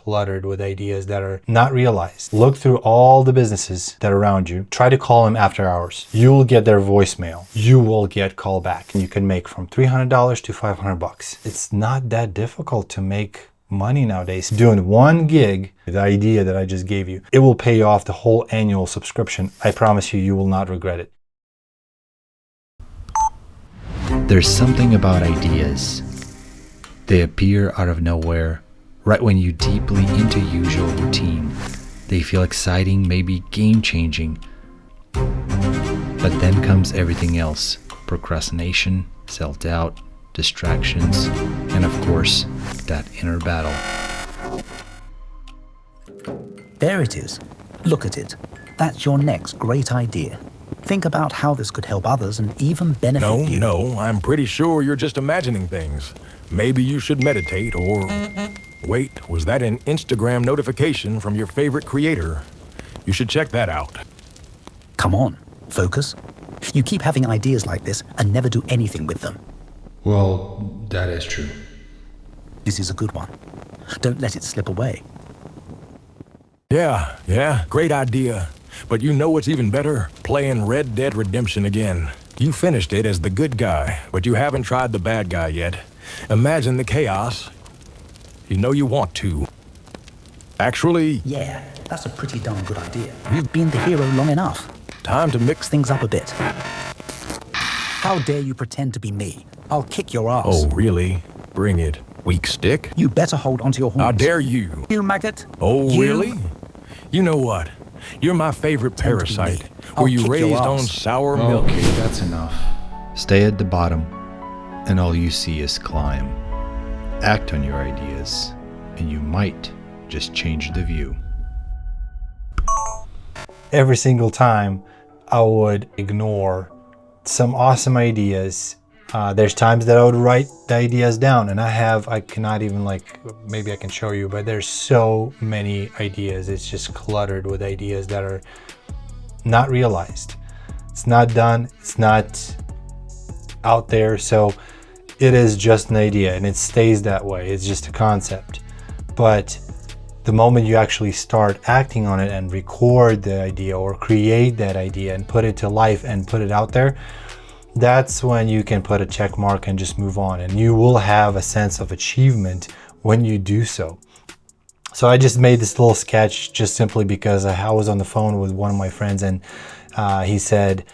cluttered with ideas that are not realized. Look through all the businesses that are around you. Try to call them after hours. You will get their voicemail. You will get call back. And you can make from $300 to $500. It's not that difficult to make money nowadays. Doing 1 gig, the idea that I just gave you, it will pay you off the whole annual subscription. I promise you, you will not regret it. There's something about ideas. They appear out of nowhere, right when you're deeply into usual routine. They feel exciting, maybe game-changing. But then comes everything else. Procrastination, self-doubt, distractions, and of course, that inner battle. There it is. Look at it. That's your next great idea. Think about how this could help others and even benefit you. No, I'm pretty sure you're just imagining things. Maybe you should meditate or... Wait, was that an Instagram notification from your favorite creator? You should check that out. Come on, focus. You keep having ideas like this and never do anything with them. Well, that is true. This is a good one. Don't let it slip away. Yeah, great idea. But you know what's even better? Playing Red Dead Redemption again. You finished it as the good guy, but you haven't tried the bad guy yet. Imagine the chaos. You know you want to. Actually... Yeah, that's a pretty darn good idea. You've been the hero long enough. Time to mix things up a bit. How dare you pretend to be me? I'll kick your ass. Oh, really? Bring it. Weak stick? You better hold onto your horns. How dare you? You maggot. Oh, really? You know what? You're my favorite parasite. Were you raised on sour milk? Okay, that's enough. Stay at the bottom, and all you see is climb. Act on your ideas, and you might just change the view. Every single time I would ignore some awesome ideas. There's times that I would write the ideas down, and I cannot even, maybe I can show you, but there's so many ideas. It's just cluttered with ideas that are not realized. It's not done. It's not out there. So it is just an idea, and it stays that way. It's just a concept. But the moment you actually start acting on it and record the idea or create that idea and put it to life and put it out there, that's when you can put a check mark and just move on, and you will have a sense of achievement when you do so. So I just made this little sketch just simply because I was on the phone with one of my friends, and he said,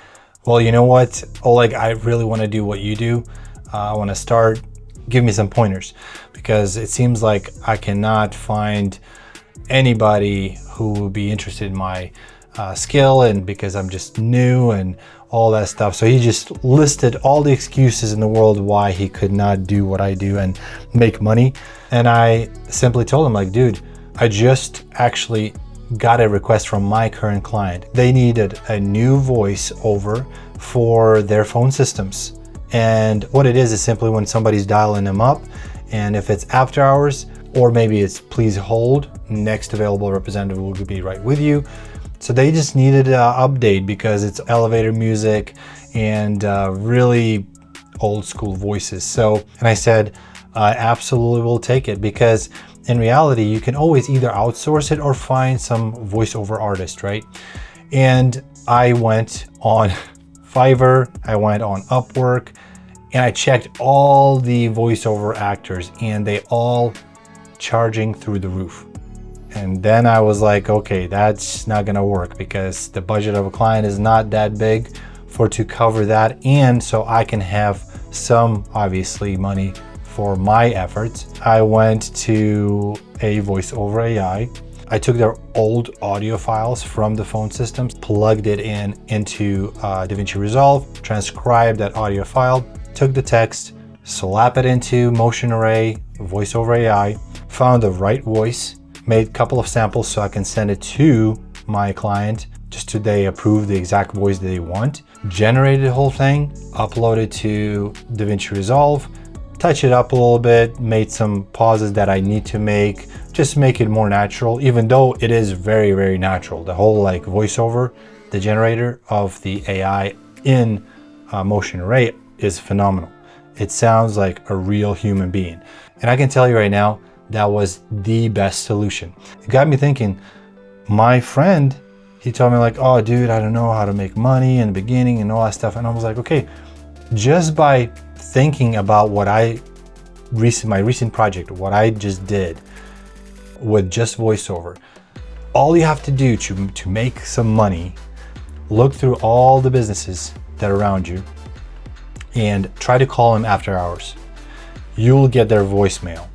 well, you know what, Oleg, I really want to do what you do. I want to start, give me some pointers, because it seems like I cannot find anybody who would be interested in my skill, and because I'm just new and all that stuff. So he just listed all the excuses in the world why he could not do what I do and make money. And I simply told him, dude, I just actually got a request from my current client. They needed a new voice over for their phone systems. And what it is simply when somebody's dialing them up, and if it's after hours, or maybe it's please hold, next available representative will be right with you. So they just needed an update because it's elevator music and really old school voices. So, and I said, I absolutely will take it, because in reality, you can always either outsource it or find some voiceover artist, right? And I went on Fiverr, I went on Upwork, and I checked all the voiceover actors, and they all charging through the roof. And then I was like, okay, that's not gonna work, because the budget of a client is not that big to cover that, and so I can have some, obviously, money for my efforts. I went to a voice over AI. I took their old audio files from the phone systems, plugged it into DaVinci Resolve, transcribed that audio file, took the text, slap it into Motion Array, voice over AI, found the right voice, made a couple of samples so I can send it to my client just so they approve the exact voice that they want, generated the whole thing, uploaded to DaVinci Resolve, touch it up a little bit, made some pauses that I need to make, just make it more natural, even though it is very, very natural. The whole voiceover, the generator of the AI in Motion Array is phenomenal. It sounds like a real human being. And I can tell you right now, that was the best solution. It got me thinking. My friend, he told me like, oh dude, I don't know how to make money in the beginning and all that stuff. And I was like, okay, just by thinking about what my recent project, what I just did with just voiceover, all you have to do to make some money, look through all the businesses that are around you and try to call them after hours. You'll get their voicemail.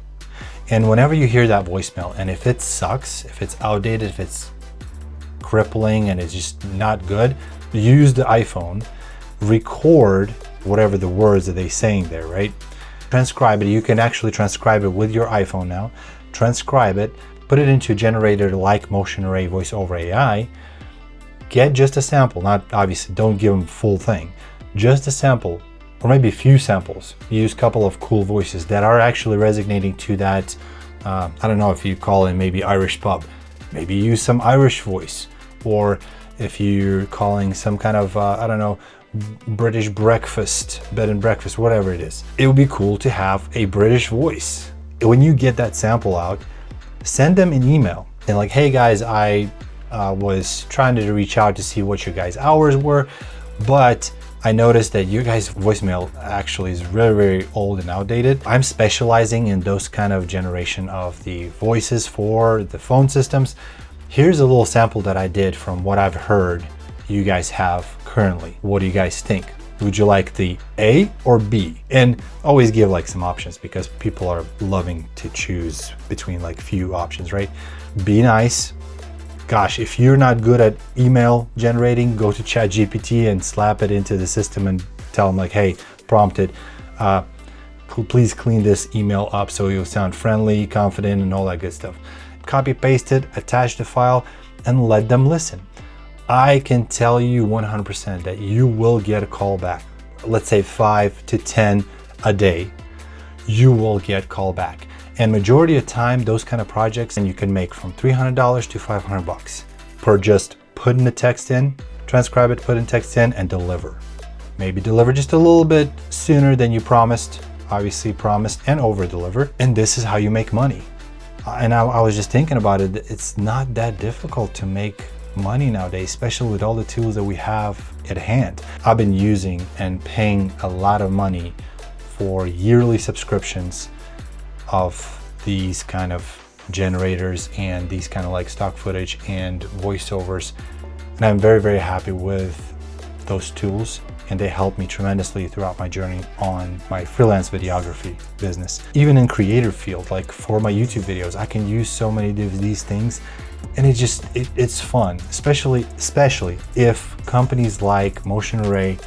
And whenever you hear that voicemail, and if it sucks, if it's outdated, if it's crippling and it's just not good, use the iPhone, record whatever the words that they're saying there, right? Transcribe it. You can actually transcribe it with your iPhone now. Transcribe it, put it into a generator like Motion Array Voice over AI. Get just a sample, not obviously, don't give them full thing, just a sample, or maybe a few samples. Use a couple of cool voices that are actually resonating to that, I don't know if you call it maybe Irish pub, maybe use some Irish voice, or if you're calling some kind of, I don't know, British breakfast, bed and breakfast, whatever it is. It would be cool to have a British voice. When you get that sample out, send them an email and like, hey guys, I was trying to reach out to see what your guys' hours were, but I noticed that your guys' voicemail actually is very, very old and outdated. I'm specializing in those kind of generation of the voices for the phone systems. Here's a little sample that I did from what I've heard you guys have currently. What do you guys think? Would you like the A or B? And always give like some options because people are loving to choose between like few options, right? Be nice. Gosh, if you're not good at email generating, go to ChatGPT and slap it into the system and tell them like, hey, prompt it, please clean this email up so you'll sound friendly, confident, and all that good stuff. Copy paste it, attach the file, and let them listen. I can tell you 100% that you will get a call back. Let's say 5 to 10 a day, you will get call back. And majority of time, those kind of projects, and you can make from $300 to $500 per just putting the text in, transcribe it, put in text in, and deliver. Maybe deliver just a little bit sooner than you promised, obviously promised, and over deliver. And this is how you make money. And I was just thinking about it. It's not that difficult to make money nowadays, especially with all the tools that we have at hand. I've been using and paying a lot of money for yearly subscriptions of these kind of generators and these kind of like stock footage and voiceovers. And I'm very, very happy with those tools, and they help me tremendously throughout my journey on my freelance videography business. Even in creator field, like for my YouTube videos, I can use so many of these things, and it's fun, especially if companies like Motion Array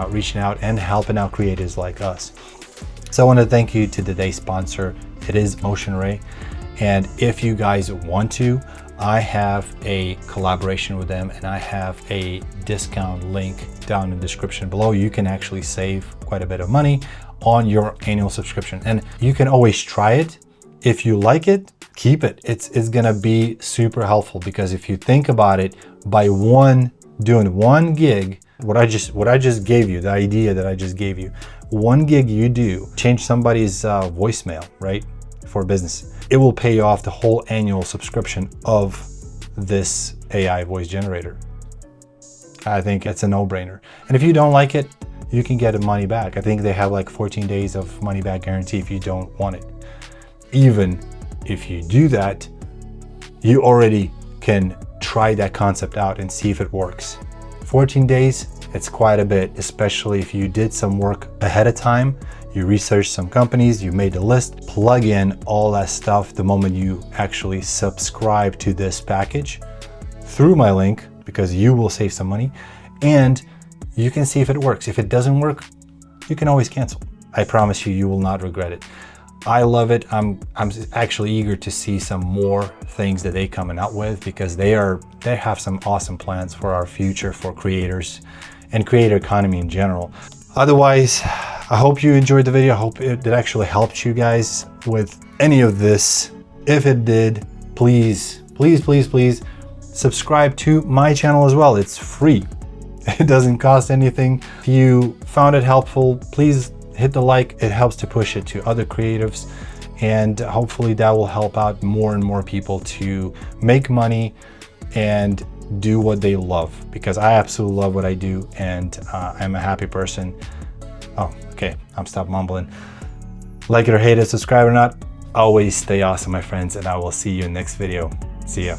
reaching out and helping out creators like us. So I want to thank you to today's sponsor. It is Motion Array. And if you guys want to, I have a collaboration with them and I have a discount link down in the description below. You can actually save quite a bit of money on your annual subscription. And you can always try it. If you like it, keep it. It's gonna be super helpful, because if you think about it, by doing 1 gig, what I just gave you, the idea that I just gave you, 1 gig you do, change somebody's voicemail, right, for business, it will pay off the whole annual subscription of this AI voice generator. I think it's a no-brainer. And if you don't like it, you can get the money back. I think they have like 14 days of money back guarantee if you don't want it. Even if you do that, you already can try that concept out and see if it works. 14 days, it's quite a bit, especially if you did some work ahead of time, you researched some companies, you made a list, plug in all that stuff the moment you actually subscribe to this package through my link, because you will save some money, and you can see if it works. If it doesn't work, you can always cancel. I promise you, you will not regret it. I love it. I'm actually eager to see some more things that they coming out with, because they have some awesome plans for our future, for creators and creator economy in general. Otherwise, I hope you enjoyed the video. I hope it actually helped you guys with any of this. If it did, please, please, please, please subscribe to my channel as well. It's free. It doesn't cost anything. If you found it helpful, please hit the like. It helps to push it to other creatives and hopefully that will help out more and more people to make money and do what they love, because I absolutely love what I do, and I'm a happy person. Oh, okay, I'm stop mumbling. Like it or hate it, subscribe or not, always stay awesome, my friends, and I will see you in the next video. See ya.